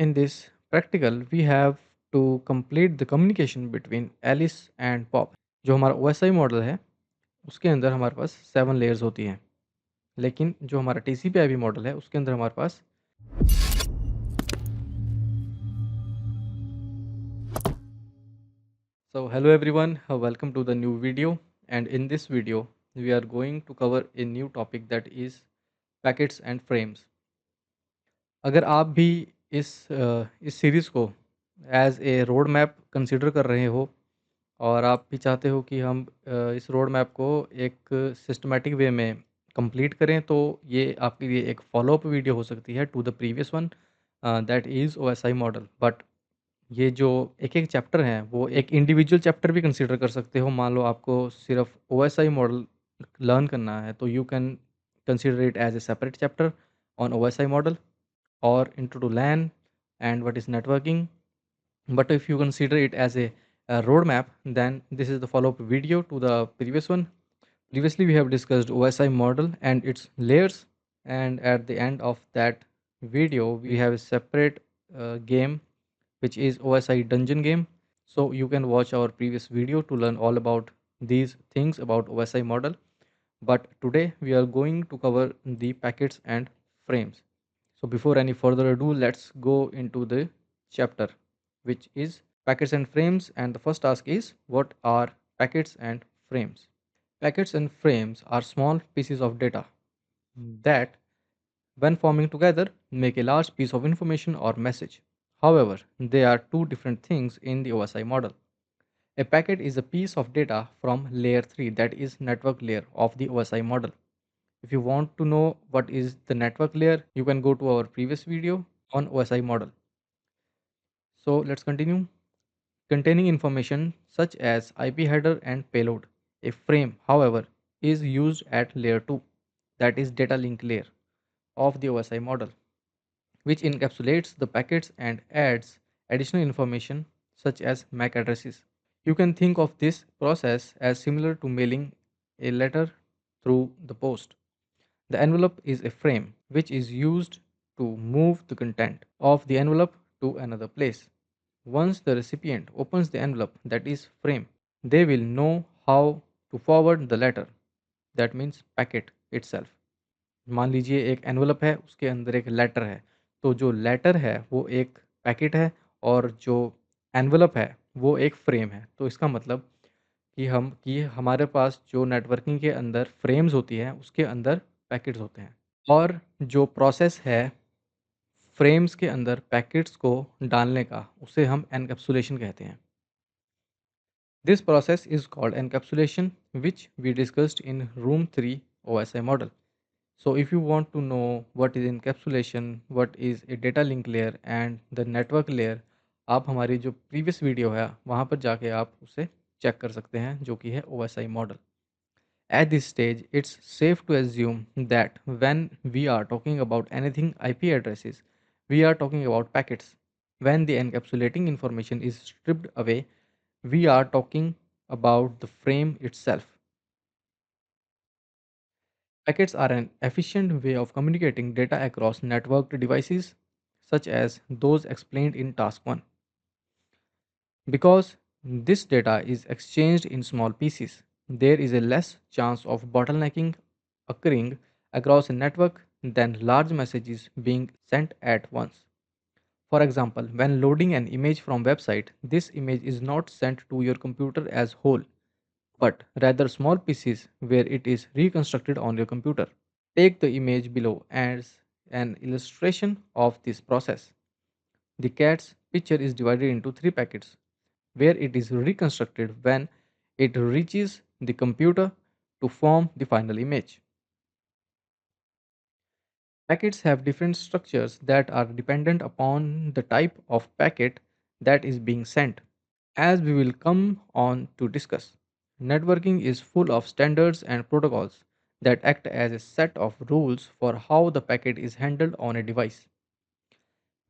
In this practical, we have to complete the communication between Alice and Bob. जो हमारा OSI model है उसके अंदर हमारे पास 7 लेयर्स होती हैं, लेकिन जो हमारा TCP/IP मॉडल है उसके अंदर हमारे पास So hello everyone, welcome to the new video, and in this video we are going to cover a new topic that is packets and frames. अगर आप भी इस सीरीज़ को as a road map consider कर रहे हो और आप भी चाहते हो कि हम इस रोड मैप को एक सिस्टमैटिक वे में कंप्लीट करें, तो ये आपके लिए एक फॉलो अप वीडियो हो सकती है to the previous one, that is OSI model. But ये जो एक-एक चैप्टर हैं, वो एक इंडिविजुअल चैप्टर भी कंसीडर कर सकते हो। मान लो आपको सिर्फ़ OSI मॉडल लर्न करना है, तो you can consider it as a separate chapter on OSI model or intro to LAN and what is networking. But if you consider it as a roadmap, then this is the follow-up video to the previous one. Previously, we have discussed OSI model and its layers, and at the end of that video, we have a separate game which is OSI dungeon game. So you can watch our previous video to learn all about these things about OSI model. But today we are going to cover the packets and frames. So before any further ado, let's go into the chapter, which is packets and frames. And the first task is, what are packets and frames? Packets and frames are small pieces of data that, when forming together, make a large piece of information or message. However, they are two different things in the OSI model. A packet is a piece of data from layer 3, that is network layer of the OSI model. If you want to know what is the network layer, you can go to our previous video on OSI model. So let's continue. Containing information such as IP header and payload. A frame, however, is used at layer 2, that is data link layer of the OSI model, which encapsulates the packets and adds additional information such as MAC addresses. You can think of this process as similar to mailing a letter through the post. The envelope is a frame which is used to move the content of the envelope to another place. Once the recipient opens the envelope, that is frame, they will know how to forward the letter, that means packet itself. मान लीजिए एक envelope है, उसके अंदर एक letter है, तो जो लेटर है वो एक पैकेट है और जो एनवलप है वो एक फ्रेम है। तो इसका मतलब कि हमारे पास जो नेटवर्किंग के अंदर फ्रेम्स होती हैं उसके अंदर पैकेट्स होते हैं, और जो प्रोसेस है फ्रेम्स के अंदर पैकेट्स को डालने का उसे हम एनकैप्सुलेशन कहते हैं। This process is called encapsulation, which we discussed in room 3 OSI model. So if you want to know what is encapsulation, what is a data link layer and the network layer, आप हमारी जो previous video है वहाँ पर जाके आप उसे check कर सकते हैं, जो कि है OSI model. At this stage, it's safe to assume that when we are talking about anything IP addresses, we are talking about packets. When the encapsulating information is stripped away, we are talking about the frame itself. Packets are an efficient way of communicating data across networked devices, such as those explained in Task 1. Because this data is exchanged in small pieces, there is a less chance of bottlenecking occurring across a network than large messages being sent at once. For example, when loading an image from website, this image is not sent to your computer as whole, but rather small pieces where it is reconstructed on your computer. Take the image below as an illustration of this process. The cat's picture is divided into three packets where it is reconstructed when it reaches the computer to form the final image. Packets have different structures that are dependent upon the type of packet that is being sent. As we will come on to discuss, networking is full of standards and protocols that act as a set of rules for how the packet is handled on a device.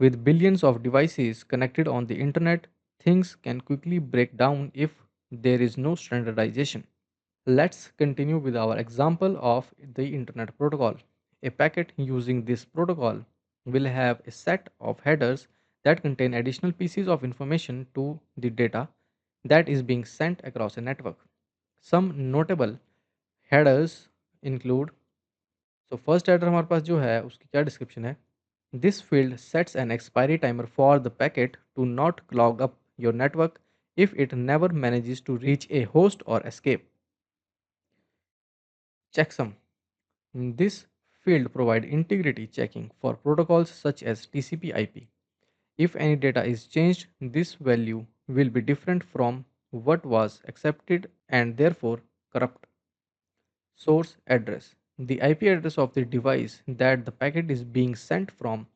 With billions of devices connected on the internet, things can quickly break down if there is no standardization. Let's continue with our example of the Internet Protocol. A packet using this protocol will have a set of headers that contain additional pieces of information to the data that is being sent across a network. Some notable headers include, so first header हमारे पास जो है उसकी क्या description है, this field sets an expiry timer for the packet to not clog up your network if it never manages to reach a host or escape. Checksum. This field provide integrity checking for protocols such as TCP/IP. If any data is changed, this value will be different from what was accepted and therefore corrupt. Source address. The IP address of the device that the packet is being sent from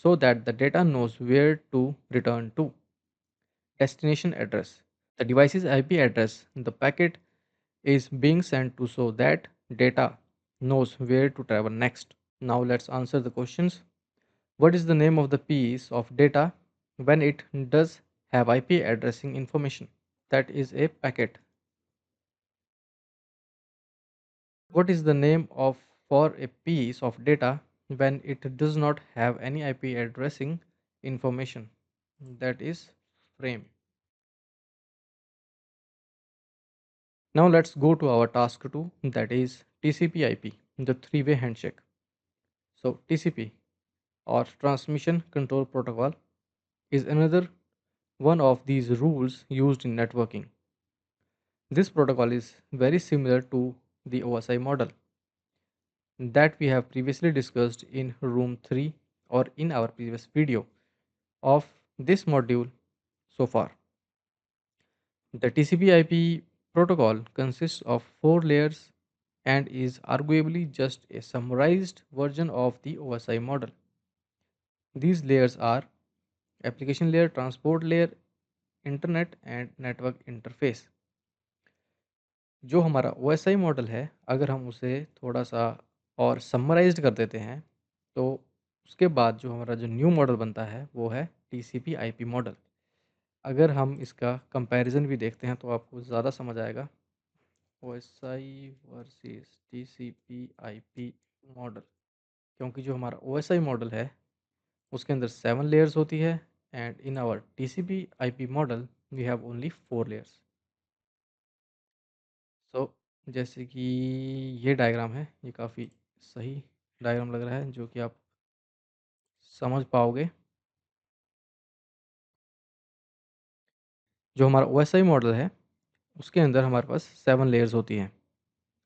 so that the data knows where to return to. Destination address. The device's IP address the packet is being sent to so that data knows where to travel next. Now let's answer the questions. What is the name of the piece of data when it does have IP addressing information? That is a packet. What is the name of for a piece of data when it does not have any IP addressing information? That is frame. Now let's go to our task 2, that is TCP/IP, the three-way handshake. So TCP, or Transmission Control Protocol, is another one of these rules used in networking. This protocol is very similar to the OSI model that we have previously discussed in room 3 or in our previous video of this module so far. The TCP/IP protocol consists of 4 layers and is arguably just a summarized version of the OSI model. These layers are application layer, transport layer, internet and network interface. जो हमारा ओ model है, अगर हम उसे थोड़ा सा और summarised कर देते हैं, तो उसके बाद जो हमारा जो न्यू मॉडल बनता है वो है TCP/IP मॉडल. अगर हम इसका कंपैरिजन भी देखते हैं तो आपको ज़्यादा समझ आएगा. ओ वर्सेस TCP/IP मॉडल, क्योंकि जो हमारा ओ मॉडल है उसके अंदर 7 लेयर्स होती है and in our TCP/IP model we have only 4 layers. So जैसे कि ये डायग्राम है, ये काफ़ी सही डायग्राम लग रहा है जो कि आप समझ पाओगे. जो हमारा ओ मॉडल है उसके अंदर हमारे पास 7 लेयर्स होती हैं,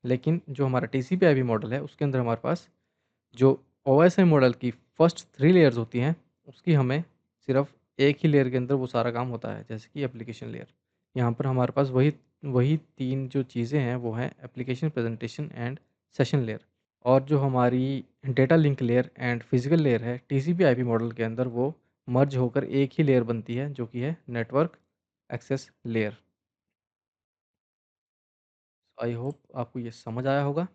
लेकिन जो हमारा TCP/IP मॉडल है उसके अंदर हमारे पास जो ओ मॉडल की फर्स्ट 3 लेयर्स होती हैं उसकी हमें सिर्फ एक ही लेयर के अंदर वो सारा काम होता है, जैसे कि एप्लीकेशन लेयर. यहाँ पर हमारे पास वही वही 3 जो चीज़ें हैं वो हैं application, presentation and session layer. और जो हमारी data link layer and physical layer है TCP/IP मॉडल के अंदर, वो मर्ज होकर एक ही लेयर बनती है जो कि है network access layer. I hope आपको ये समझ आया होगा.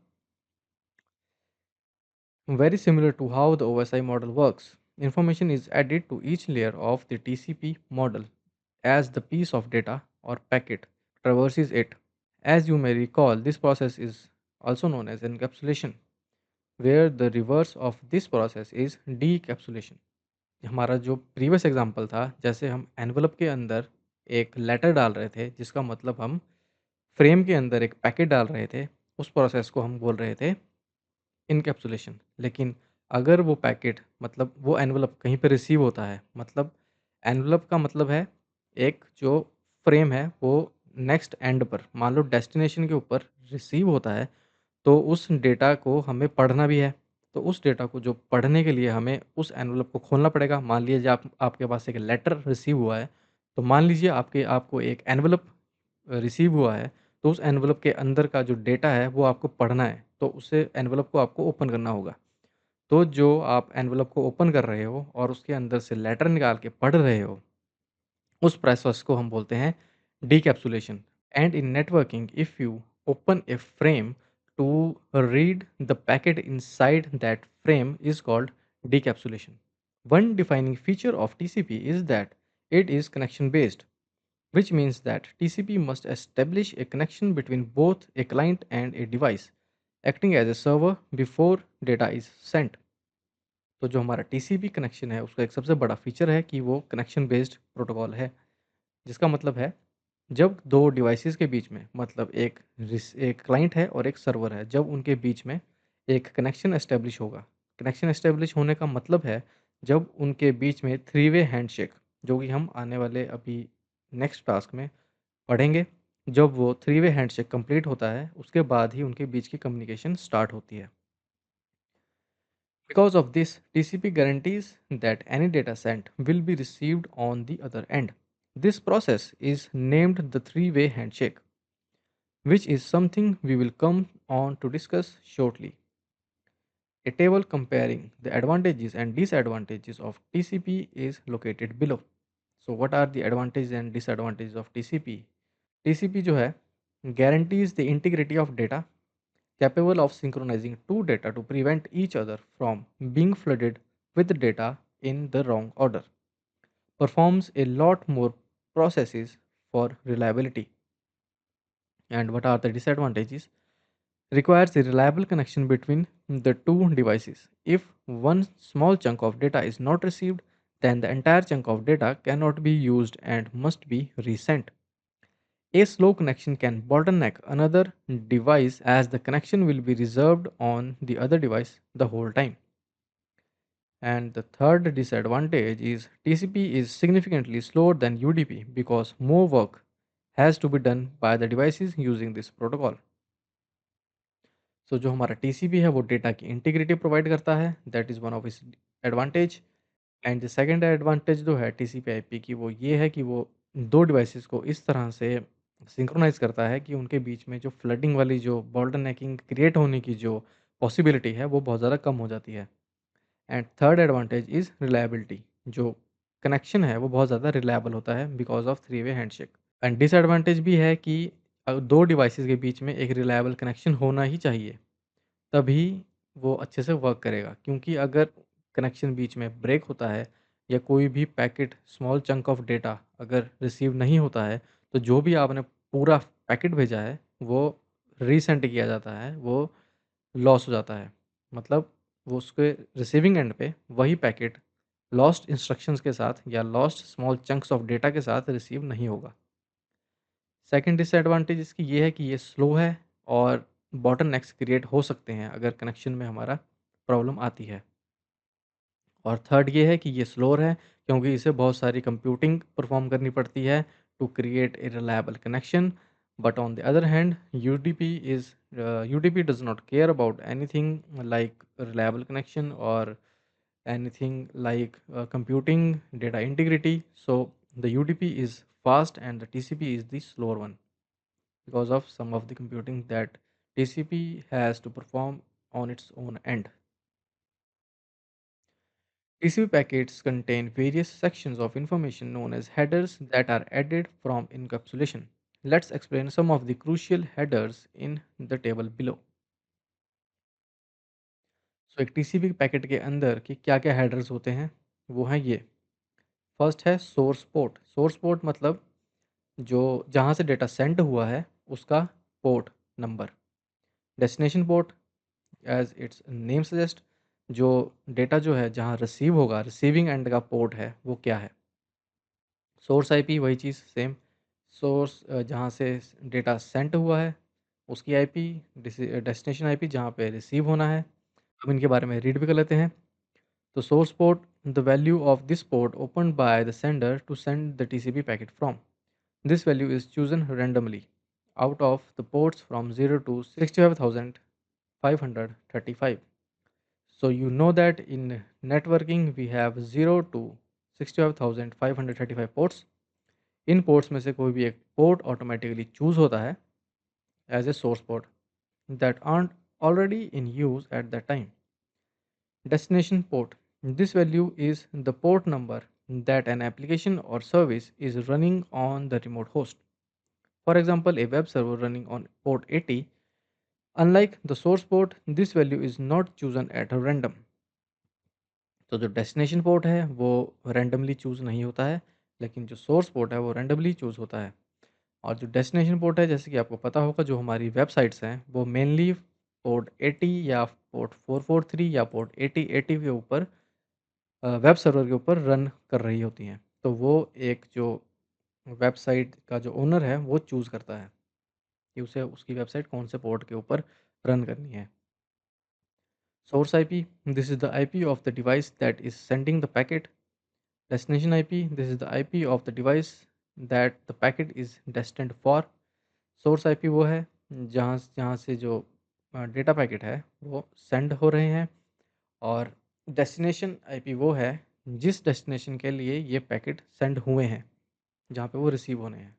Very similar to how the OSI model works, information is added to each layer of the TCP model as the piece of data or packet traverses it. As you may recall, this process is also known as encapsulation, where the reverse of this process is decapsulation. हमारा जो previous example था, जैसे हम envelope के अंदर एक letter डाल रहे थे जिसका मतलब हम फ्रेम के अंदर एक पैकेट डाल रहे थे, उस प्रोसेस को हम बोल रहे थे इनकैप्सुलेशन. लेकिन अगर वो पैकेट मतलब वो एनवलप कहीं पे रिसीव होता है, मतलब एनवलप का मतलब है एक जो फ्रेम है वो नेक्स्ट एंड पर मान लो डेस्टिनेशन के ऊपर रिसीव होता है, तो उस डेटा को हमें पढ़ना भी है. तो उस डेटा को जो पढ़ने के लिए हमें उस एनवलप को खोलना पड़ेगा. मान लीजिए आपके पास एक लेटर रिसीव हुआ है, तो मान लीजिए आपको एक एनवलप रिसीव हुआ है, तो उस एनवलप के अंदर का जो डेटा है वो आपको पढ़ना है, तो उसे एनवलप को आपको ओपन करना होगा. तो जो आप एनवलप को ओपन कर रहे हो और उसके अंदर से लेटर निकाल के पढ़ रहे हो, उस प्रोसेस को हम बोलते हैं डीकैप्सुलेशन. And in networking, if you open a frame to read the packet inside that frame is called decapsulation. One defining feature of TCP is that it is connection based, which means that TCP must establish a connection between both a client and a device, acting as a server before data is sent. तो जो हमारा TCP connection है उसका एक सबसे बड़ा feature है कि वो कनेक्शन बेस्ड प्रोटोकॉल है, जिसका मतलब है जब दो डिवाइसेस के बीच में, मतलब एक क्लाइंट है और एक सर्वर है, जब उनके बीच में एक कनेक्शन एस्टेब्लिश होगा। कनेक्शन एस्टेब्लिश होने का मतलब है जब उनके बीच में थ्री वे हैंडशेक, जो कि हम आने वाले अभी नेक्स्ट टास्क में पढ़ेंगे, जब वो थ्री वे हैंडशेक कंप्लीट होता है उसके बाद ही उनके बीच की कम्युनिकेशन स्टार्ट होती है। Because of this, TCP guarantees that any data sent will be received on the other end. This process is named the three way handshake, which is something we will come on to discuss shortly. A table comparing the advantages and disadvantages of TCP is located below. So, what are the advantages and disadvantages of TCP? TCP जो है guarantees the integrity of data, capable of synchronizing two data to prevent each other from being flooded with data in the wrong order, performs a lot more processes for reliability. And what are the disadvantages? Requires a reliable connection between the two devices. If one small chunk of data is not received, then the entire chunk of data cannot be used and must be resent. A slow connection can bottleneck another device as the connection will be reserved on the other device the whole time. And the third disadvantage is TCP is significantly slower than UDP because more work has to be done by the devices using this protocol. So जो हमारा TCP है वो data की integrity provide करता है, that is one of its advantage. And the second advantage जो है TCP IP की वो ये है कि वो दो डिवाइसेस को इस तरह से सिंक्रोनाइज करता है कि उनके बीच में जो फ्लडिंग वाली जो बॉल्टनेकिंग क्रिएट होने की जो पॉसिबिलिटी है वो बहुत ज़्यादा कम हो जाती है। And third advantage is reliability, जो कनेक्शन है वो बहुत ज़्यादा रिलायबल होता है because of three way handshake. And disadvantage भी है कि दो डिवाइसेस के बीच में एक रिलायबल कनेक्शन होना ही चाहिए, तभी वो अच्छे से वर्क करेगा, क्योंकि अगर कनेक्शन बीच में ब्रेक होता है या कोई भी packet small chunk of data अगर रिसीव नहीं होता है, तो जो भी आपने पूरा पैकेट भेजा है वो रीसेंड किया जाता है, वो लॉस हो जाता है। मतलब वो उसके रिसीविंग एंड पे वही पैकेट लॉस्ट इंस्ट्रक्शंस के साथ या lost small chunks of data के साथ रिसीव नहीं होगा। सेकंड डिसएडवांटेज इसकी ये है कि ये स्लो है और बॉटलनेक्स क्रिएट हो सकते हैं अगर कनेक्शन में हमारा प्रॉब्लम आती है। और थर्ड ये है कि ये स्लोअर है क्योंकि इसे बहुत सारी कंप्यूटिंग परफॉर्म करनी पड़ती है to create a reliable connection. But on the other hand UDP does not care about anything like reliable connection और anything like computing data integrity. So the UDP is fast and the TCP is the slower one because of some of the computing that TCP has to perform on its own end. TCP packets contain various sections of information known as headers that are added from encapsulation. Let's explain some of the crucial headers in the table below. So एक TCP packet के अंदर की क्या क्या headers होते हैं वो हैं ये। फर्स्ट है सोर्स पोर्ट। सोर्स पोर्ट मतलब जो जहाँ से डेटा सेंड हुआ है उसका port number. Destination port, as its name suggest, जो डेटा जो है जहाँ रिसीव होगा, रिसीविंग एंड का पोर्ट है वो क्या है। सोर्स आईपी वही चीज़ सेम, सोर्स जहाँ से डेटा सेंड हुआ है उसकी आईपी, डेस्टिनेशन आईपी जहाँ पे रिसीव होना है। अब इनके बारे में रीड भी कर लेते हैं। तो source port, the value of this port open by the sender to send the TCP packet from. This value is chosen randomly out of the ports from 0 to 65,535. So you know that in networking we have 0 to 65,535 ports. In ports में से कोई भी एक port automatically choose होता है as a source port that aren't already in use at that time. Destination port. This value is the port number that an application or service is running on the remote host. For example, a web server running on port 80. Unlike the source port, this value is not chosen at random. तो जो destination port है वो randomly choose नहीं होता है, लेकिन जो source port है वो रैंडमली चूज़ होता है। और जो डेस्टिनेशन पोर्ट है, जैसे कि आपको पता होगा, जो हमारी वेबसाइट्स हैं वो मेनली पोर्ट 80 या पोर्ट 443 या पोर्ट 8080 के ऊपर वेब सर्वर के ऊपर रन कर रही होती हैं। तो वो एक जो वेबसाइट का जो ओनर है वो चूज़ करता है कि उसे उसकी वेबसाइट कौन से पोर्ट के ऊपर रन करनी है। Source IP, this is the IP of the device that is sending the packet. Destination IP, this is the IP of the device that the packet is destined for. Source IP वो है जहाँ जहाँ से जो data packet है वो send हो रहे हैं, और डेस्टिनेशन आईपी वो है जिस डेस्टिनेशन के लिए ये पैकेट सेंड हुए हैं, जहाँ पे वो रिसीव होने हैं।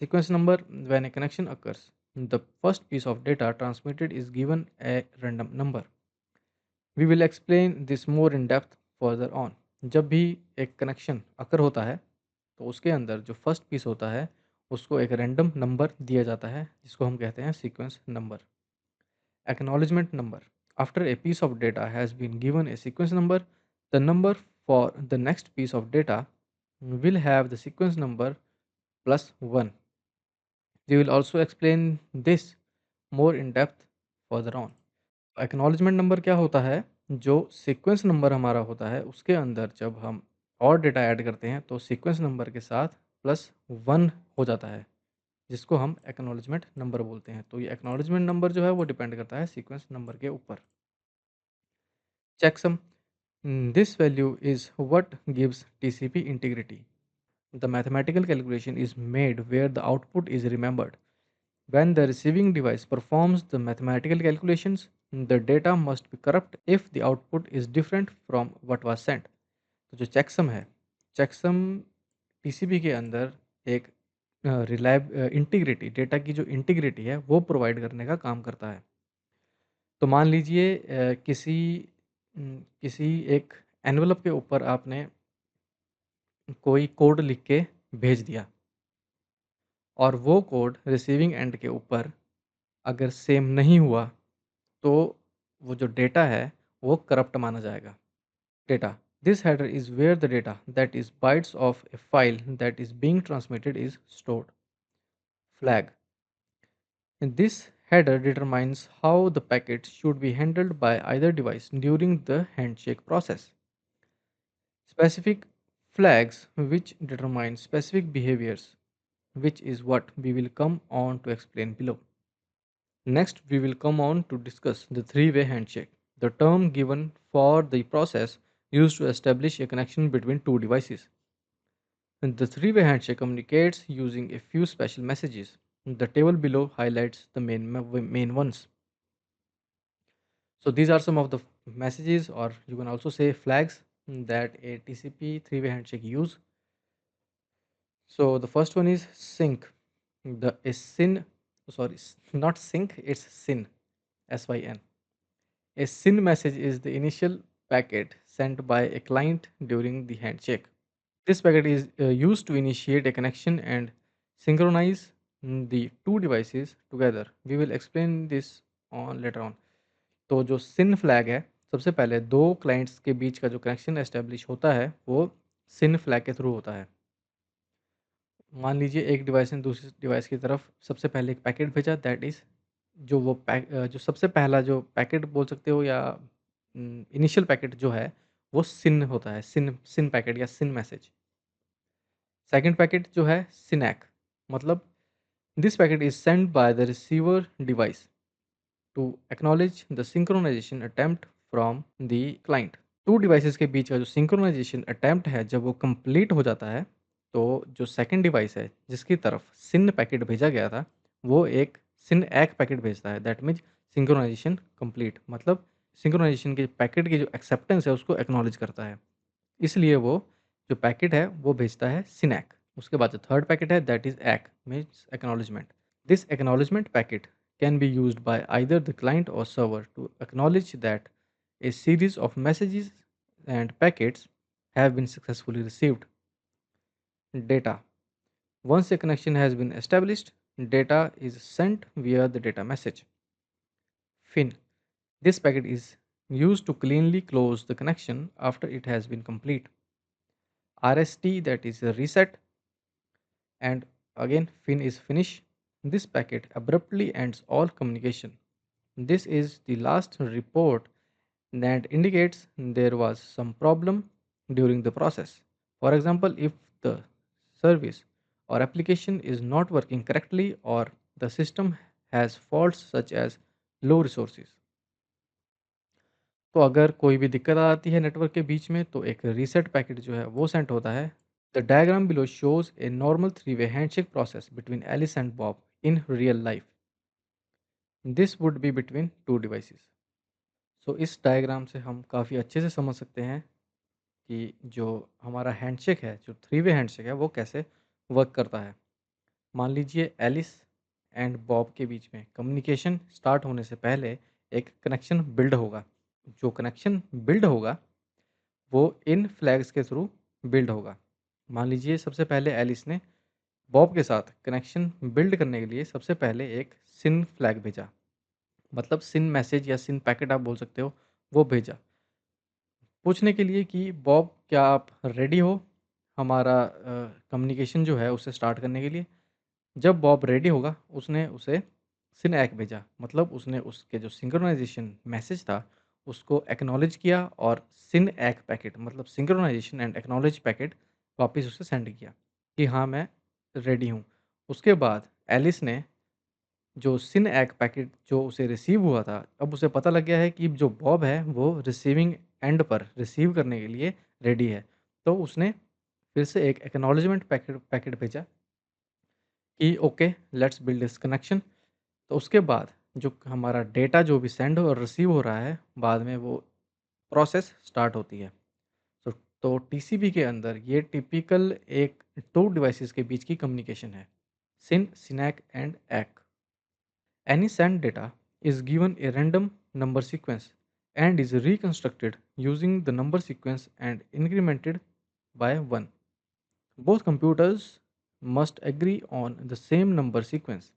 Sequence number, when a connection occurs the first piece of data transmitted is given a random number. We will explain this more in depth further on. जब भी एक कनेक्शन अकर होता है तो उसके अंदर जो फर्स्ट पीस होता है उसको एक रैंडम नंबर दिया जाता है जिसको हम कहते हैं sequence number. Acknowledgement number. After a piece of data has been given a sequence number, the number for the next piece of data will have the sequence number plus 1. We will also explain this more in depth further on. Acknowledgement number क्या होता है? जो sequence number हमारा होता है उसके अंदर जब हम और डेटा ऐड करते हैं तो सीक्वेंस नंबर के साथ प्लस 1 हो जाता है, जिसको हम एक्नॉलेजमेंट नंबर बोलते हैं। तो ये एक्नॉलेजमेंट नंबर जो है वो डिपेंड करता है सीक्वेंस नंबर के ऊपर। Checksum, this value is what gives TCP integrity. The mathematical calculation is made where the output is remembered. When the receiving device performs the mathematical calculations, the data must be corrupt if the output is different from what was sent. तो जो checksum है, checksum TCP के अंदर एक रिलायब integrity, data की जो integrity है वो प्रोवाइड करने का काम करता है। तो मान लीजिए किसी एक एनवेलप के ऊपर आपने कोई कोड लिख के भेज दिया, और वो कोड रिसीविंग एंड के ऊपर अगर सेम नहीं हुआ तो वो जो डेटा है वो करप्ट माना जाएगा। Data, this header is where the data that is bytes of a file that is being transmitted is stored. Flag, this header determines how the packet should be handled by either device during the handshake process. Specific flags, which determine specific behaviors, which is what we will come on to explain below. Next, we will come on to discuss the three-way handshake, the term given for the process used to establish a connection between two devices. And the three-way handshake communicates using a few special messages. The table below highlights the main ones. So these are some of the messages, or you can also say flags, that a TCP three-way handshake use. So the first one is sync. The a syn, sorry, not sync, it's syn, SYN. A syn message is the initial packet sent by a client during the handshake. This packet is used to initiate a connection and synchronize the two devices together. We will explain this on later on. तो जो सिन flag है, सबसे पहले दो clients के बीच का जो कनेक्शन एस्टेब्लिश होता है वो सिन फ्लैग के थ्रू होता है। मान लीजिए एक डिवाइस ने दूसरी डिवाइस की तरफ सबसे पहले एक पैकेट भेजा, दैट इज़ जो जो सबसे पहला जो पैकेट बोल सकते हो, या इनिशियल पैकेट जो है वो सिन होता है, सिन सिन पैकेट या सिन मैसेज। सेकंड पैकेट जो है सिनैक, मतलब this packet is send by the receiver device to acknowledge the synchronization attempt from the client. Two devices के बीच का जो सिंक्रोनाइजेशन अटेम्प्ट है जब वो कंप्लीट हो जाता है, तो जो सेकंड डिवाइस है जिसकी तरफ सिन पैकेट भेजा गया था वो एक सिन एक पैकेट भेजता है, दैट मीन्स सिंक्रोनाइजेशन कंप्लीट, मतलब सिंक्रोनाइजेशन के पैकेट की जो एक्सेप्टेंस है उसको एक्नॉलेज करता है, इसलिए वो जो पैकेट है वो भेजता है सिनैक। उसके बाद जो थर्ड पैकेट है that is ACK, means acknowledgement. This acknowledgement packet can be used by either the client or server to acknowledge that a series of messages and packets have been successfully received. Data. Once a connection has been established, data is sent via the data message. FIN. This packet is used to cleanly close the connection after it has been complete. RST, that is a reset, and again FIN is finish. This packet abruptly ends all communication. This is the last report that indicates there was some problem during the process. For example, if the service or application is not working correctly or the system has faults such as low resources. तो अगर कोई भी दिक्कत आ जाती है network के बीच में तो एक रीसेट पैकेट जो है वो सेंड होता है. The diagram below shows a normal three way handshake process between Alice and Bob in real life. This would be between two devices. So इस डायग्राम से हम काफ़ी अच्छे से समझ सकते हैं कि जो हमारा हैंडशेक है, जो थ्री वे हैंडशेक है, वो कैसे वर्क करता है. मान लीजिए एलिस एंड बॉब के बीच में कम्युनिकेशन स्टार्ट होने से पहले एक कनेक्शन बिल्ड होगा. जो कनेक्शन बिल्ड होगा वो इन फ्लैग्स के थ्रू बिल्ड होगा. मान लीजिए सबसे पहले एलिस ने बॉब के साथ कनेक्शन बिल्ड करने के लिए सबसे पहले एक सिन फ्लैग भेजा, मतलब सिन मैसेज या सिन पैकेट आप बोल सकते हो, वो भेजा पूछने के लिए कि बॉब क्या आप रेडी हो हमारा कम्युनिकेशन जो है उसे स्टार्ट करने के लिए. जब बॉब रेडी होगा उसने उसे सिन एक भेजा, मतलब उसने उसके जो सिंक्रोनाइजेशन मैसेज था उसको एक्नॉलेज किया और सिन एक पैकेट मतलब सिंक्रोनाइजेशन एंड एक्नॉलेज पैकेट वापस उसे सेंड किया कि हाँ मैं रेडी हूँ. उसके बाद एलिस ने जो सिन एक पैकेट जो उसे रिसीव हुआ था, अब उसे पता लग गया है कि जो बॉब है वो रिसीविंग एंड पर रिसीव करने के लिए रेडी है. तो उसने फिर से एक एक्नॉलेजमेंट पैकेट पैकेट भेजा कि okay let's build this connection. तो उसके बाद जो हमारा डेटा जो भी सेंड और रिसीव हो रहा है बाद में वो प्रोसेस स्टार्ट होती है. तो टीसीपी के अंदर ये टिपिकल एक टू डिवाइसेस के बीच की कम्युनिकेशन है, सिन सिनैक एंड एक. Any send data is given a random number sequence and is reconstructed using the number sequence and incremented by 1. Both computers must agree on the same number sequence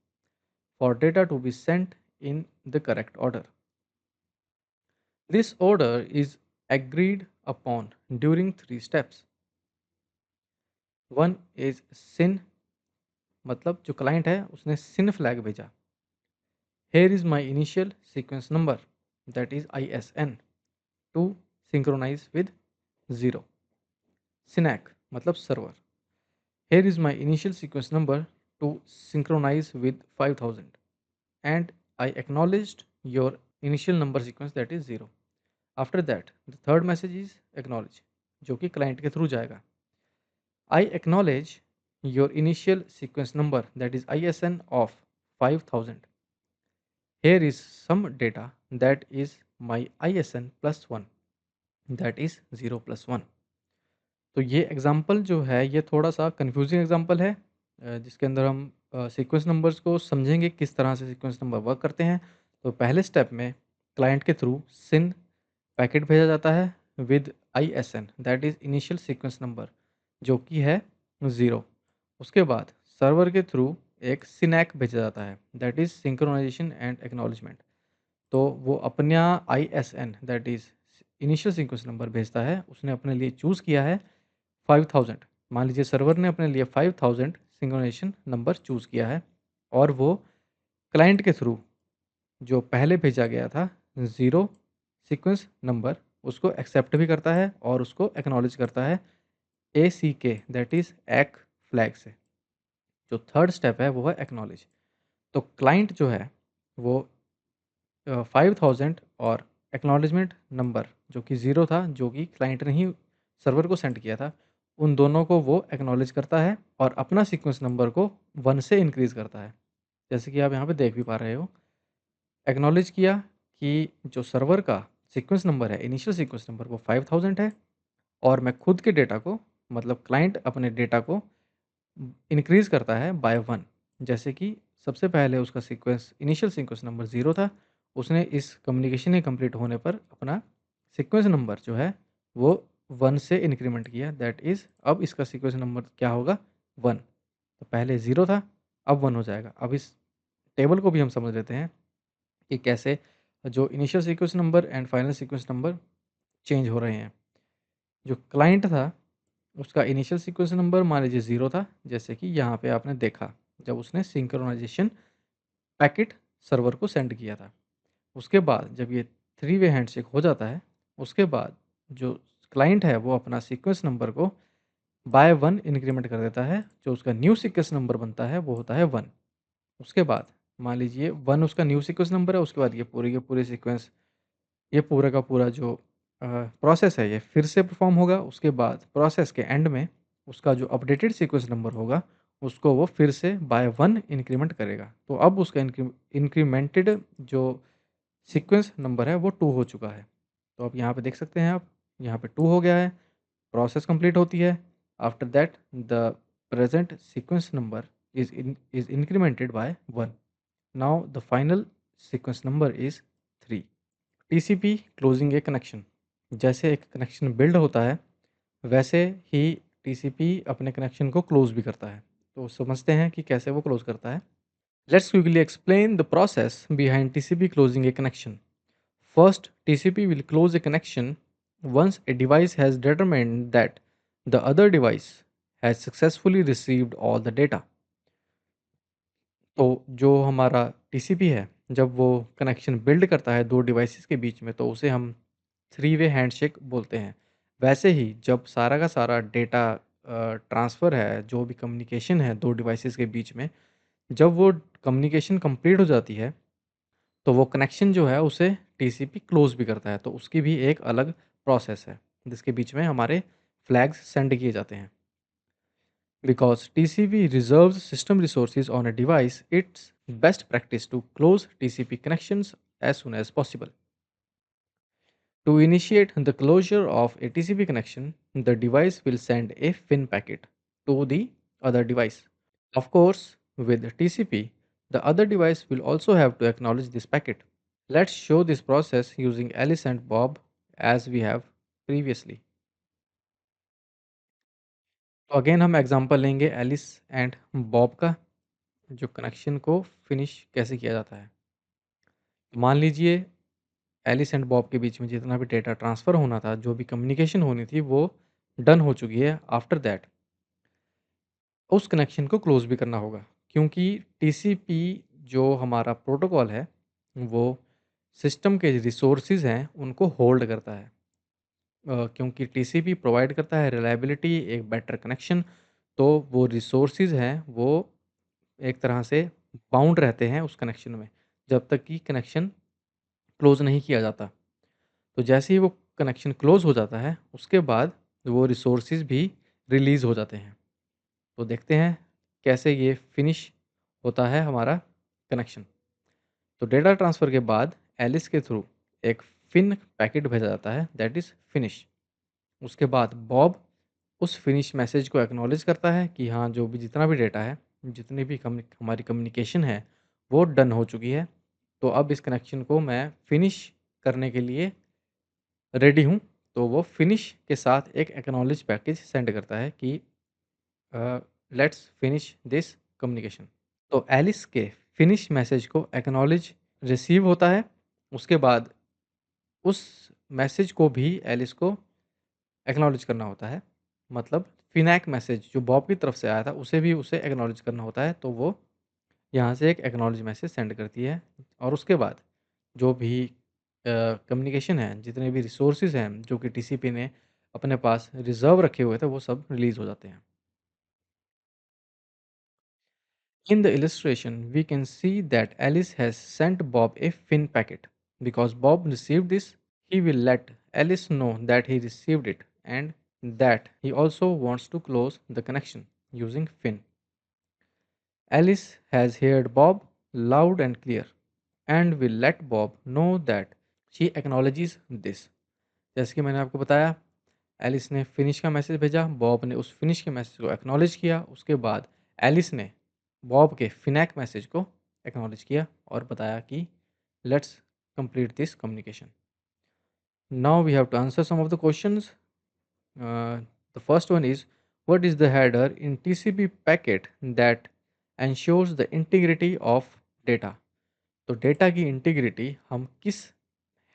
for data to be sent in the correct order. This order is agreed upon during three steps. One is SYN, मतलब जो client है उसने SYN flag भेजा. Here is my initial sequence number, that is ISN, to synchronize with 0. SYNAC मतलब server. Here is my initial sequence number to synchronize with 5000 and I acknowledged your initial number sequence, that is 0. After that the third message is acknowledge जो कि client के through जाएगा. I acknowledge your initial sequence number, that is ISN of 5000. Here is some data that is my ISN plus 1, that is 0 plus 1. तो ये example जो है ये थोड़ा-सा कन्फ्यूज़िंग एग्जाम्पल है, जिसके अंदर हम सीक्वेंस नंबर्स को समझेंगे किस तरह से सीक्वेंस नंबर वर्क करते हैं. तो पहले स्टेप में क्लाइंट के थ्रू सिन पैकेट भेजा जाता है with ISN, that is initial sequence number, जो कि है 0. उसके बाद सर्वर के थ्रू एक सिनैक भेजा जाता है, that is synchronization and acknowledgement. तो वो अपना ISN that is initial sequence number भेजता है. उसने अपने लिए चूज़ किया है 5000. मान लीजिए सर्वर ने अपने लिए 5000 सिंक्रोनाइजेशन नंबर चूज़ किया है और वो क्लाइंट के थ्रू जो पहले भेजा गया था 0 सीक्वेंस नंबर उसको एक्सेप्ट भी करता है और उसको एक्नॉलेज करता है ACK, दैट इज़ एक फ्लैग से. जो थर्ड स्टेप है वो है एक्नॉलेज. तो क्लाइंट जो है वो 5000 और एक्नॉलेजमेंट नंबर जो कि 0 था, जो कि क्लाइंट ने ही सर्वर को सेंड किया था, उन दोनों को वो एक्नॉलेज करता है और अपना सीक्वेंस नंबर को 1 से इंक्रीज़ करता है. जैसे कि आप यहाँ पे देख भी पा रहे हो. एक्नॉलेज किया कि जो सर्वर का सीक्वेंस नंबर है, इनिशियल सीक्वेंस नंबर वो 5000 है और मैं खुद के डेटा को मतलब क्लाइंट अपने डेटा को इंक्रीज़ करता है बाय 1. जैसे कि सबसे पहले उसका सीक्वेंस इनिशियल सीक्वेंस नंबर 0 था, उसने इस कम्युनिकेशन के कंप्लीट होने पर अपना सीक्वेंस नंबर जो है वो 1 से इंक्रीमेंट किया, दैट इज़ अब इसका सीक्वेंस नंबर क्या होगा 1. तो पहले 0 था, अब 1 हो जाएगा. अब इस टेबल को भी हम समझ लेते हैं कि कैसे जो initial sequence number and final sequence number change हो रहे हैं. जो क्लाइंट था उसका इनिशियल सीक्वेंस नंबर मान लीजिए 0 था, जैसे कि यहाँ पे आपने देखा जब उसने सिंक्रोनाइजेशन पैकेट सर्वर को सेंड किया था. उसके बाद जब ये थ्री वे हैंडशेक हो जाता है, उसके बाद जो क्लाइंट है वो अपना सीक्वेंस नंबर को बाय 1 इंक्रीमेंट कर देता है। जो उसका न्यू सीक्वेंस नंबर बनता है वो होता है 1। उसके बाद मान लीजिए 1 उसका न्यू सीक्वेंस नंबर है, उसके बाद ये पूरे के पूरे सीक्वेंस, ये पूरा का पूरा जो प्रोसेस है ये फिर से परफॉर्म होगा। उसके बाद प्रोसेस के एंड में उसका जो अपडेटेड सीक्वेंस नंबर होगा उसको वो फिर से बाय 1 इंक्रीमेंट करेगा। तो अब उसका इंक्रीमेंटेड जो सीक्वेंस नंबर है वो 2 हो चुका है। तो अब यहाँ पे देख सकते हैं आप, यहाँ पे 2 हो गया है, प्रोसेस कंप्लीट होती है। After that the present sequence number is incremented by 1। Now the final sequence number is 3। TCP closing a connection. जैसे एक कनेक्शन बिल्ड होता है वैसे ही टीसीपी अपने कनेक्शन को क्लोज भी करता है। तो समझते हैं कि कैसे वो क्लोज करता है। Let's quickly explain the process behind TCP closing a connection. First, TCP will close a connection once a device has determined that the other device has successfully received all the data. तो जो हमारा TCP है, जब वो connection build करता है दो devices के बीच में, तो उसे हम थ्री वे हैंडशेक बोलते हैं। वैसे ही जब सारा का सारा डेटा ट्रांसफ़र है, जो भी कम्युनिकेशन है दो डिवाइसेस के बीच में, जब वो कम्युनिकेशन कंप्लीट हो जाती है तो वो कनेक्शन जो है उसे टीसीपी क्लोज़ भी करता है। तो उसकी भी एक अलग प्रोसेस है, जिसके बीच में हमारे फ्लैग्स सेंड किए जाते हैं। Because TCP reserves system resources on a device, it's best practice to close TCP connections as soon as possible. To initiate the closure of a TCP connection, the device will send a FIN packet to the other device. Of course, with TCP, the other device will also have to acknowledge this packet. Let's show this process using Alice and Bob as we have previously. तो again हम example लेंगे Alice and Bob का, जो connection को finish कैसे किया जाता है। मान लीजिए एलिस एंड बॉब के बीच में जितना भी डेटा ट्रांसफ़र होना था, जो भी कम्युनिकेशन होनी थी, वो डन हो चुकी है। आफ्टर दैट उस कनेक्शन को क्लोज़ भी करना होगा, क्योंकि टीसीपी जो हमारा प्रोटोकॉल है, वो सिस्टम के रिसोर्सेज़ हैं, उनको होल्ड करता है। क्योंकि टीसीपी प्रोवाइड करता है रिलायबिलिटी, एक बेटर कनेक्शन, तो वो रिसोर्सेज़ हैं, वो एक तरह से बाउंड रहते हैं उस कनेक्शन में, जब तक कि कनेक्शन क्लोज़ नहीं किया जाता। तो जैसे ही वो कनेक्शन क्लोज़ हो जाता है, उसके बाद वो रिसोर्सेज़ भी रिलीज़ हो जाते हैं। तो देखते हैं कैसे ये फिनिश होता है हमारा कनेक्शन। तो डेटा ट्रांसफ़र के बाद एलिस के थ्रू एक फिन पैकेट भेजा जाता है, दैट इज़ फिनिश। उसके बाद बॉब उस फिनिश मैसेज को एक्नॉलेज करता है कि हाँ, जो भी जितना भी डेटा है, जितनी भी हमारी कम्युनिकेशन है, वो डन हो चुकी है। तो अब इस कनेक्शन को मैं फिनिश करने के लिए रेडी हूँ। तो वो फिनिश के साथ एक एक्नॉलेज पैकेज सेंड करता है कि लेट्स फिनिश दिस कम्युनिकेशन। तो एलिस के फिनिश मैसेज को एक्नॉलेज रिसीव होता है। उसके बाद उस मैसेज को भी एलिस को एक्नॉलेज करना होता है। मतलब फिनैक मैसेज जो बॉब की तरफ से आया था, उसे भी उसे एक्नॉलेज करना होता है। तो वो यहाँ से एक एक्नॉलेज मैसेज सेंड करती है, और उसके बाद जो भी कम्युनिकेशन है, जितने भी रिसोर्सेज़ हैं जो कि टीसीपी ने अपने पास रिज़र्व रखे हुए थे, वो सब रिलीज़ हो जाते हैं। In the illustration, we can see that Alice has sent Bob a FIN packet. Because Bob received this, he will let Alice know that he received it and that he also wants to close the connection using FIN. Alice has heard Bob loud and clear and will let Bob know that she acknowledges this. जैसे कि मैंने आपको बताया, Alice ने finish का message भेजा, Bob ने उस फिनिश के मैसेज को एक्नॉलेज किया। उसके बाद एलिस ने बॉब के फिनैक मैसेज को एक्नॉलेज किया और बताया कि let's complete this communication. Now we have to answer some of the questions. The first one is, what is the header in TCP packet that ensures the integrity of data. तो data की integrity हम किस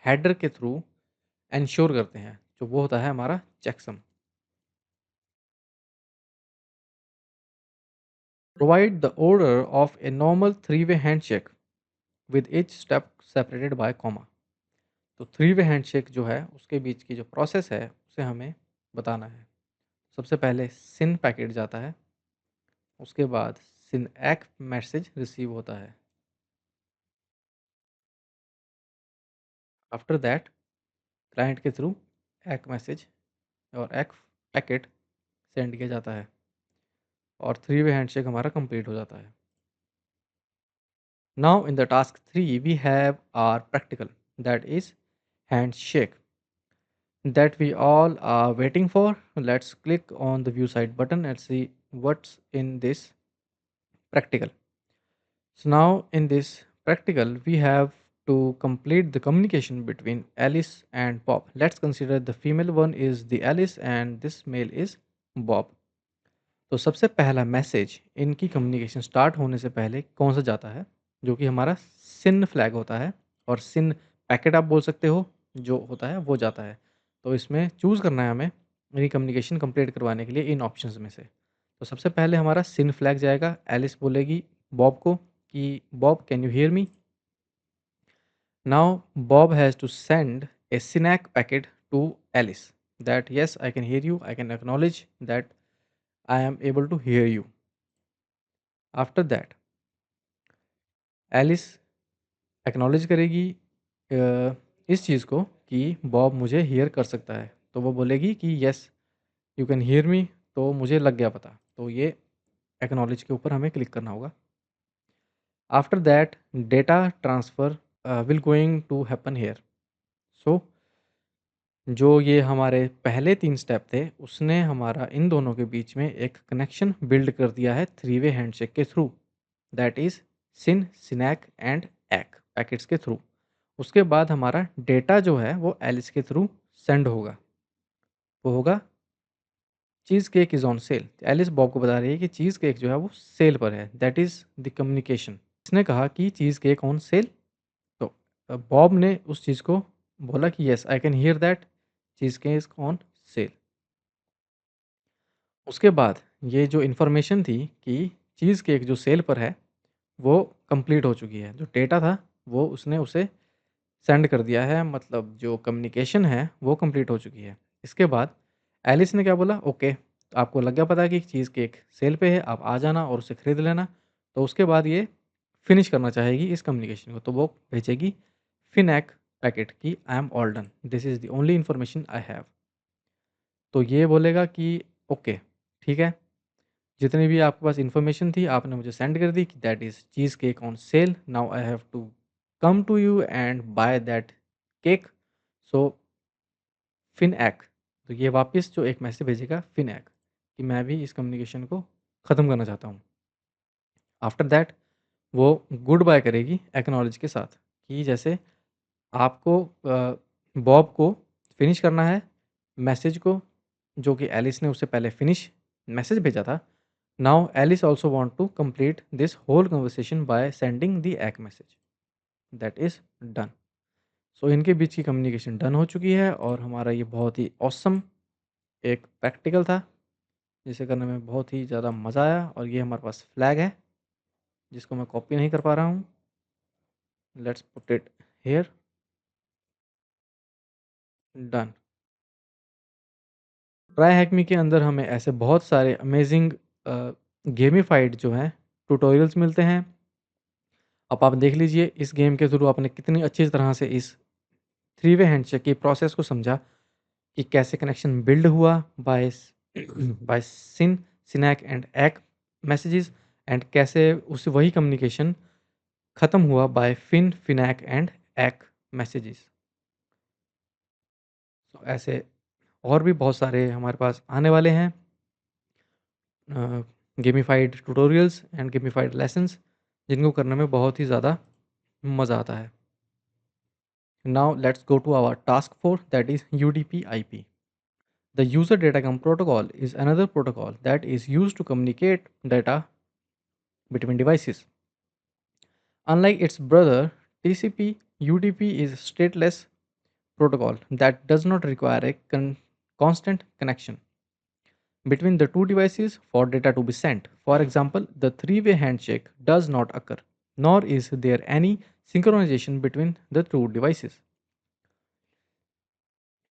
header के through ensure करते हैं, जो वो होता है हमारा checksum. Provide the order of a normal three-way handshake with each step separated by comma. तो थ्री वे हैंडशेक जो है उसके बीच की जो प्रोसेस है उसे हमें बताना है। सबसे पहले सिन पैकेट जाता है, उसके बाद सिन एक् मैसेज रिसीव होता है। आफ्टर दैट क्लाइंट के थ्रू एक् मैसेज और एक् पैकेट सेंड किया जाता है और थ्री वे हैंडशेक हमारा कंप्लीट हो जाता है। Now in the task 3 we have our practical, that is handshake, that we all are waiting for. Let's click on the view site button and see what's in this practical. So now in this practical, we have to complete the communication between Alice and Bob. Let's consider the female one is the Alice and this male is Bob. तो सबसे पहला message इनकी communication start होने से पहले कौन सा जाता है, जो कि हमारा सिन फ्लैग होता है और सिन पैकेट आप बोल सकते हो जो होता है वो जाता है। तो इसमें चूज़ करना है हमें इनकी कम्युनिकेशन कंप्लीट करवाने के लिए इन ऑप्शंस में से। तो सबसे पहले हमारा सिन फ्लैग जाएगा, एलिस बोलेगी बॉब को कि Bob can you hear me. Now Bob has to send a SYN ACK packet to Alice that yes I can hear you, I can acknowledge that I am able to hear you. After that Alice acknowledge करेगी इस चीज़ को कि Bob मुझे here कर सकता है। तो वो बोलेगी कि yes you can hear me, तो मुझे लग गया पता। तो ये एक्नॉलेज के ऊपर हमें क्लिक करना होगा। After that data transfer will going to happen here. So जो ये हमारे पहले 3 स्टेप थे उसने हमारा इन दोनों के बीच में एक कनेक्शन बिल्ड कर दिया है थ्री वे हैंडशेक के through, that is SYN, SYN ACK and ACK packets के थ्रू। उसके बाद हमारा डेटा जो है वो एलिस के थ्रू सेंड होगा। वो होगा cheesecake is on sale. Alice Bob को बता रही है कि चीज़ केक जो है वो सेल पर है, दैट इज़ द कम्युनिकेशन। इसने कहा कि चीज़ केक ऑन सेल, तो बॉब ने उस चीज़ को बोला कि yes I can hear that cheese cake is on cell. उसके बाद ये जो इन्फॉर्मेशन थी कि चीज़ केक जो सेल पर है वो कंप्लीट हो चुकी है। जो डेटा था वो उसने उसे सेंड कर दिया है, मतलब जो कम्युनिकेशन है वो कंप्लीट हो चुकी है। इसके बाद एलिस ने क्या बोला, ओके आपको लग गया पता कि चीज़ केक सेल पे है, आप आ जाना और उसे खरीद लेना। तो उसके बाद ये फिनिश करना चाहेगी इस कम्युनिकेशन को, तो वो भेजेगी फिनैक पैकेट की I am all done, this is the only information I have. तो ये बोलेगा कि ओके ठीक है, जितनी भी आपके पास इन्फॉर्मेशन थी आपने मुझे सेंड कर दी कि that is cheese cake on sale, now I have to come to you and buy that cake. So FIN ACK, तो ये वापस जो एक मैसेज भेजेगा फिनएक कि मैं भी इस कम्युनिकेशन को ख़त्म करना चाहता हूँ। आफ्टर दैट वो गुड बाय करेगी एक्नॉलेज के साथ कि जैसे आपको बॉब को फिनिश करना है मैसेज को, जो कि एलिस ने उससे पहले फिनिश मैसेज भेजा था। Now Alice also want to complete this whole conversation by sending the ack message, that is done. So इनके बीच की कम्युनिकेशन डन हो चुकी है और हमारा ये बहुत ही ऑसम एक प्रैक्टिकल था जिसे करने में बहुत ही ज़्यादा मज़ा आया। और ये हमारे पास फ्लैग है जिसको मैं कॉपी नहीं कर पा रहा हूँ। Let's put it here, done. TryHackMe के अंदर हमें ऐसे बहुत सारे अमेजिंग गेमिफाइड जो हैं ट्यूटोरियल्स मिलते हैं। अब आप देख लीजिए इस गेम के थ्रू आपने कितनी अच्छी तरह से इस थ्री वे हैंडशेक की प्रोसेस को समझा कि कैसे कनेक्शन बिल्ड हुआ bye bye sin, SYN ACK and एक् मैसेजेस, एंड कैसे उस वही कम्युनिकेशन ख़त्म हुआ बाय फिन, फिनैक एंड एक् मैसेजेस। तो ऐसे और भी बहुत सारे हमारे पास आने वाले हैं gamified tutorials and gamified lessons जिनको करने में बहुत ही ज़्यादा मज़ा आता है। Now let's go to our task 4, that is UDP/IP. The user datacom protocol is another protocol that is used to communicate data between devices. Unlike its brother TCP, UDP is a stateless protocol that does not require a constant connection between the two devices for data to be sent. For example, the three-way handshake does not occur, nor is there any synchronization between the two devices.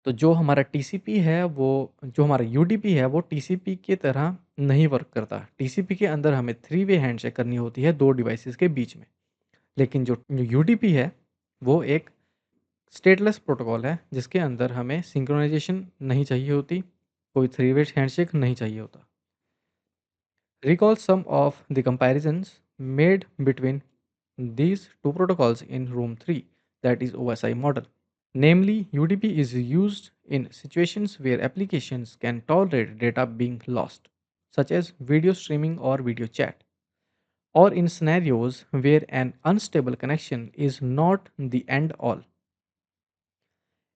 तो जो हमारा TCP है वो जो हमारा UDP है वो TCP की तरह नहीं वर्क करता। टीसीपी के अंदर हमें थ्री वे हैंडशेक करनी होती है दो डिवाइसेस के बीच में। लेकिन जो यूडीपी है वो एक स्टेटलेस प्रोटोकॉल है जिसके अंदर हमें सिंक्रोनाइजेशन नहीं चाहिए होती, कोई थ्री वे हैंडशेक नहीं चाहिए होता। Recall some of the comparisons made between these two protocols in Room 3, that is OSI model. Namely, UDP is used in situations where applications can tolerate data being lost, such as video streaming or video chat, or in scenarios where an unstable connection is not the end all.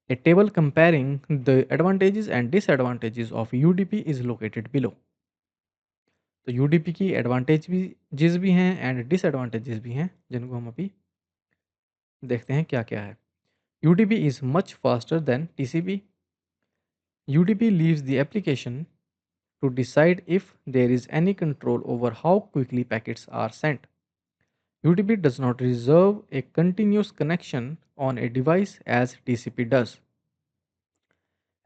A table comparing the advantages and disadvantages of UDP is located below. तो UDP की advantages भी हैं and disadvantages भी हैं जिनको हम अभी देखते हैं क्या क्या है। UDP is much faster than TCP. UDP leaves the application to decide if there is any control over how quickly packets are sent. UDP does not reserve a continuous connection on a device as TCP does.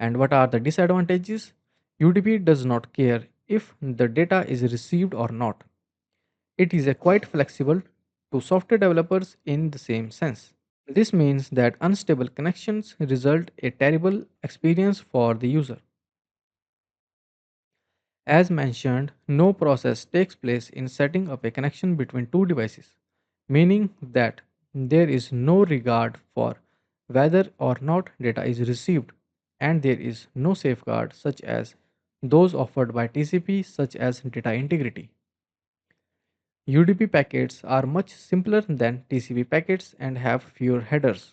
And what are the disadvantages? UDP does not care if the data is received or not. It is a quite flexible to software developers in the same sense. This means that unstable connections result a terrible experience for the user. As mentioned, no process takes place in setting up a connection between two devices, meaning that there is no regard for whether or not data is received, and there is no safeguard such as those offered by TCP, such as data integrity. UDP packets are much simpler than TCP packets and have fewer headers.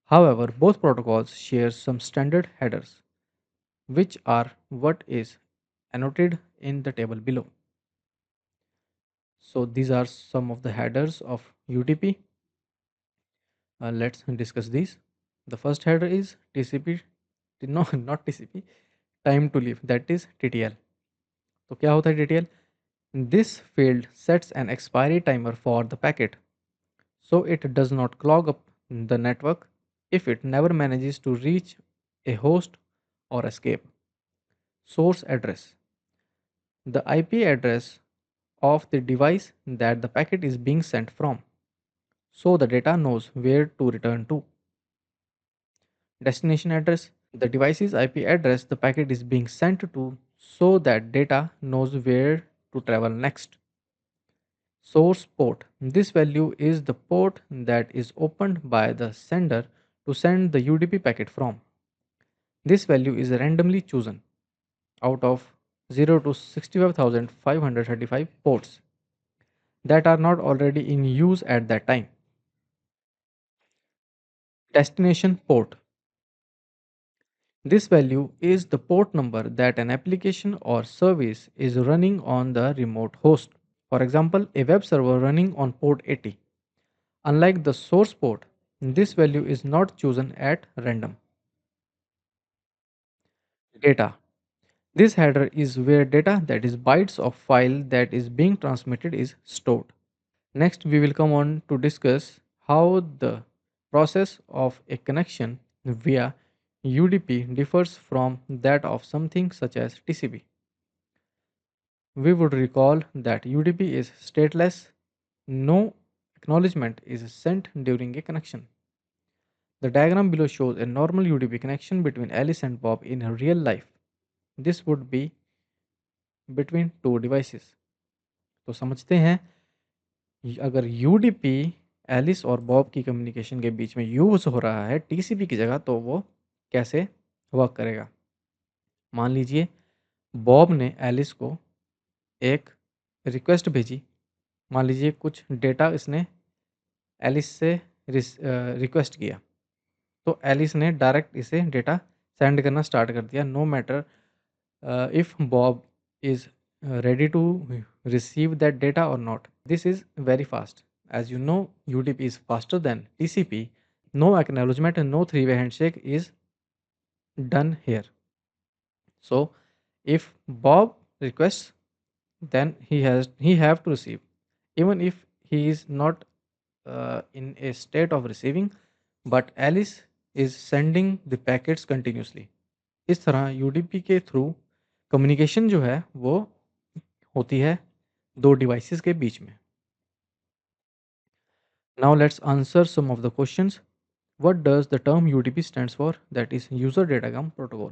However, both protocols share some standard headers, which are what is annotated in the table below. So these are some of the headers of UDP. Let's discuss these. The first header is TCP, no, not TCP, time to leave, that is TTL. तो क्या होता है TTL? This field sets an expiry timer for the packet, so it does not clog up the network if it never manages to reach a host or escape. Source address: the IP address of the device that the packet is being sent from, so the data knows where to return to. Destination address: the device's IP address the packet is being sent to, so that data knows where to travel next. Source port: this value is the port that is opened by the sender to send the UDP packet from. This value is randomly chosen out of 0 to 65,535 ports that are not already in use at that time. Destination port: this value is the port number that an application or service is running on the remote host. For example, a web server running on port 80. Unlike the source port, this value is not chosen at random. Data: this header is where data, that is bytes of file that is being transmitted, is stored. Next, we will come on to discuss how the process of a connection via UDP differs from that of something such as TCP. We would recall that UDP is stateless, no acknowledgement is sent during a connection. The diagram below shows a normal UDP connection between Alice and Bob in real life. This would be between two devices. तो समझते हैं अगर UDP Alice और Bob की communication के बीच में use हो रहा है टीसीपी की जगह, तो वो कैसे वर्क करेगा। मान लीजिए बॉब ने एलिस को एक रिक्वेस्ट भेजी। मान लीजिए कुछ डेटा इसने एलिस से रिक्वेस्ट किया, तो एलिस ने डायरेक्ट इसे डेटा सेंड करना स्टार्ट कर दिया, no matter if Bob is ready to receive that data or not. This is very fast. As you know, UDP is faster than TCP. No acknowledgement and no three-way handshake is done here. So, if Bob requests, then he have to receive, even if he is not in a state of receiving. But Alice is sending the packets continuously. इस तरह UDP के through communication जो है वो होती है दो devices के बीच में. Now let's answer some of the questions. What does the term UDP stands for? That is User Datagram Protocol.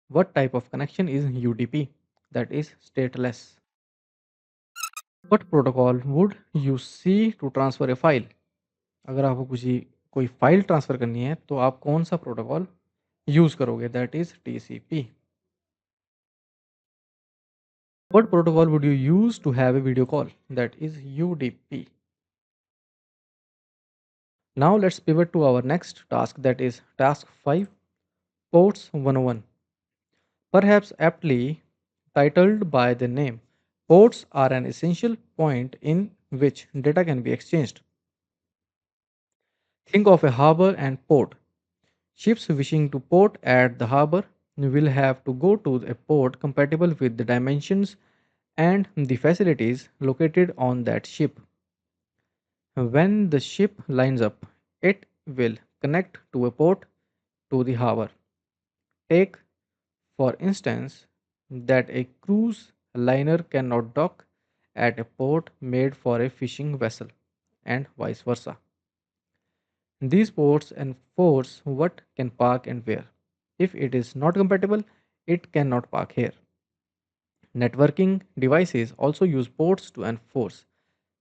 What type of connection is UDP? That is stateless. What protocol would you see to transfer a file? अगर आपको कोई file transfer करनी है तो आप कौन सा protocol use करोगे? That is TCP. What protocol would you use to have a video call? That is UDP. Now let's pivot to our next task, that is task 5, ports 101. Perhaps aptly titled by the name, ports are an essential point in which data can be exchanged. Think of a harbor and port. Ships wishing to port at the harbor will have to go to a port compatible with the dimensions and the facilities located on that ship. When the ship lines up, it will connect to a port to the harbor. Take, for instance, that a cruise liner cannot dock at a port made for a fishing vessel, and vice versa. These ports enforce what can park and where. If it is not compatible, it cannot park here. Networking devices also use ports to enforce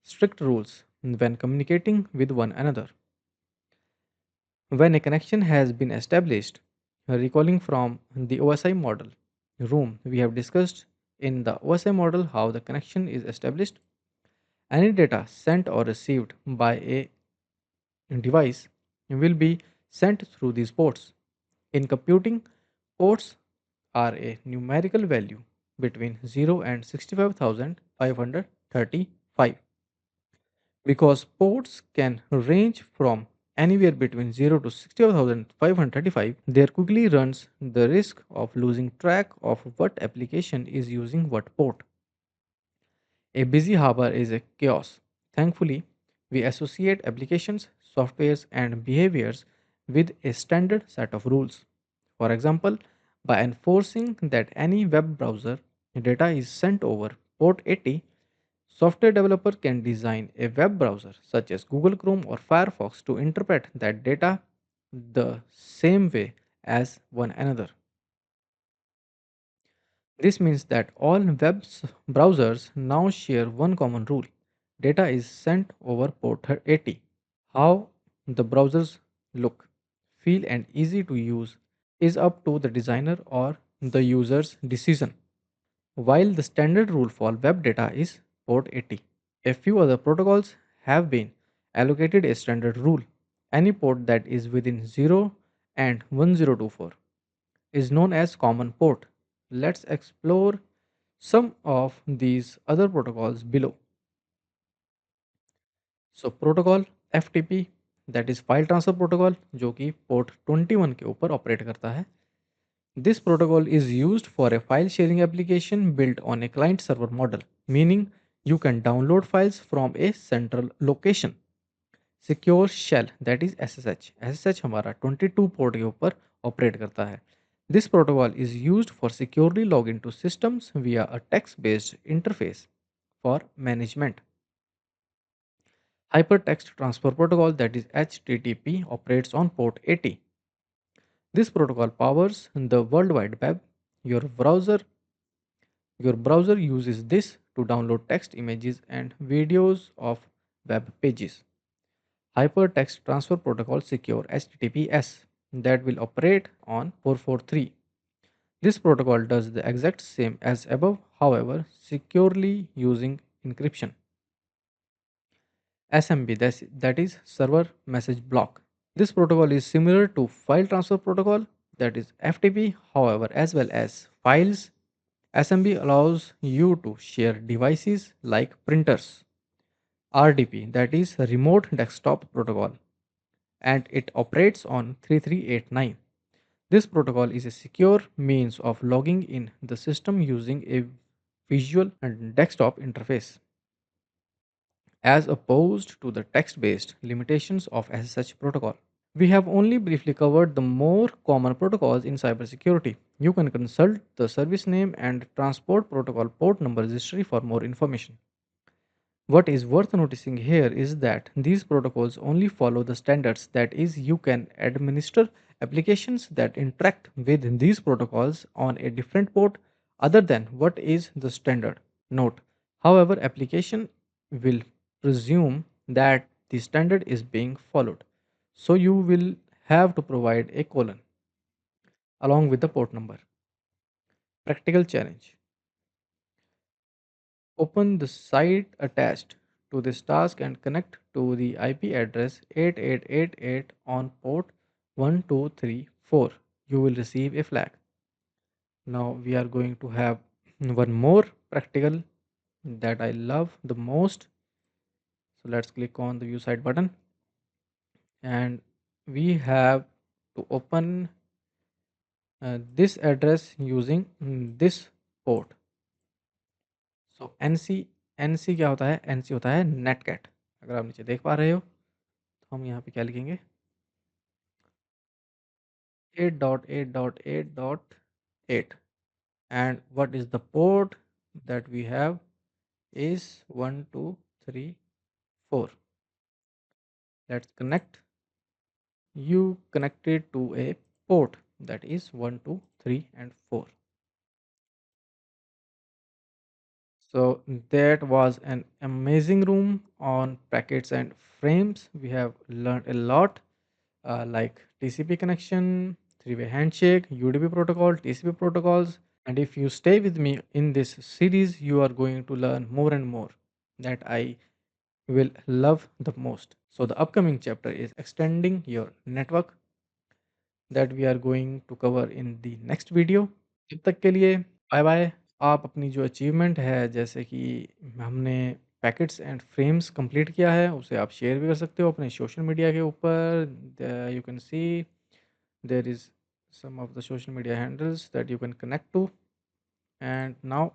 strict rules when communicating with one another. When a connection has been established, recalling from the OSI model room, we have discussed in the OSI model how the connection is established. Any data sent or received by a device will be sent through these ports. In computing, ports are a numerical value between 0 and 65,535. Because ports can range from anywhere between 0 to 65,535, there quickly runs the risk of losing track of what application is using what port. A busy harbor is a chaos. Thankfully, we associate applications, softwares, and behaviors with a standard set of rules. For example, by enforcing that any web browser data is sent over port 80, software developer can design a web browser such as Google Chrome or Firefox to interpret that data the same way as one another. This means that all browsers now share one common rule. Data is sent over port 80. How the browsers look, feel, and easy to use is up to the designer or the user's decision. While the standard rule for web data is port 80, a few other protocols have been allocated a standard rule. Any port that is within 0 and 1024 is known as common port. Let's explore some of these other protocols below. So protocol FTP, that is file transfer protocol, जो कि port 21 के ऊपर operate करता है. This protocol is used for a file sharing application built on a client server model, meaning you can download files from a central location. Secure shell, that is SSH हमारा 22 port के ऊपर operate करता है. This protocol is used for securely login to systems via a text based interface for management. Hypertext Transfer Protocol, that is HTTP, operates on port 80. This protocol powers the World Wide Web. Your browser your browser uses this to download text, images, and videos of web pages. Hypertext Transfer Protocol Secure HTTPS, that will operate on 443. This protocol does the exact same as above, however, securely using encryption. SMB, that is Server Message Block. This protocol is similar to File Transfer Protocol, that is FTP, however, as well as files. SMB allows you to share devices like printers. RDP, that is Remote Desktop Protocol, and it operates on 3389. This protocol is a secure means of logging in the system using a visual and desktop interface, as opposed to the text based limitations of SSH protocol. We have only briefly covered the more common protocols in cybersecurity. You can consult the service name and transport protocol port number registry for more information. What is worth noticing here is that these protocols only follow the standards, that is, you can administer applications that interact with these protocols on a different port other than what is the standard. Note, however, application will presume that the standard is being followed. So you will have to provide a colon along with the port number. Practical challenge. Open the site attached to this task and connect to the IP address 8888 on port 1234. You will receive a flag. Now we are going to have one more practical that I love the most. So let's click on the view site button, and we have to open this address using this port. So NC क्या होता है? NC होता है netcat. अगर आप नीचे देख पा रहे हो तो हम यहाँ पे क्या लिखेंगे? 8.8.8.8, and what is the port that we have is 1234. Let's connect. You connected to a port that is 1, 2, 3, and 4. So that was an amazing room on packets and frames. We have learned a lot, like TCP connection, three-way handshake, UDP protocol, TCP protocols. And if you stay with me in this series, you are going to learn more and more that I will love the most. So the upcoming chapter is extending your network, that we are going to cover in the next video. तब तक के लिए bye bye. आप अपनी जो achievement है, जैसे कि हमने पैकेट्स एंड फ्रेम्स कंप्लीट किया है, उसे आप शेयर भी कर सकते हो अपने सोशल मीडिया के ऊपर। You can see there is some of the social media handles that you can connect to. And now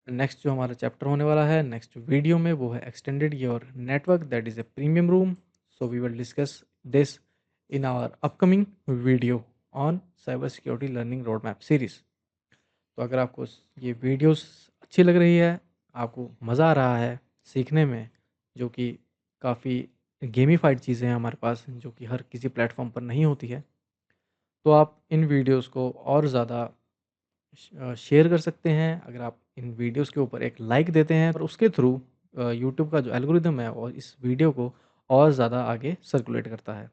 next जो हमारा चैप्टर होने वाला है नेक्स्ट वीडियो में, वो है extended your network, that is a premium room. So we will discuss this in our upcoming video on cyber security learning road map series. तो अगर आपको ये वीडियोस अच्छी लग रही है, आपको मज़ा आ रहा है सीखने में, जो कि काफ़ी गेमिफाइड चीज़ें हैं हमारे पास, जो कि हर किसी प्लेटफॉर्म पर नहीं होती है, तो आप इन वीडियोस को और ज़्यादा शेयर कर सकते हैं। अगर आप इन वीडियोस के ऊपर एक लाइक देते हैं, और उसके थ्रू यूट्यूब का जो एल्गोरिदम है और इस वीडियो को और ज़्यादा आगे सर्कुलेट करता है।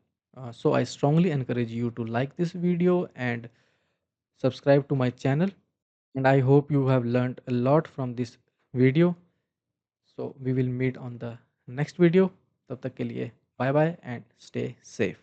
So I strongly encourage you to like this video and subscribe to my channel, and I hope you have learned a lot from this video. So we will meet on the next video. तब तक के लिए bye bye and stay safe.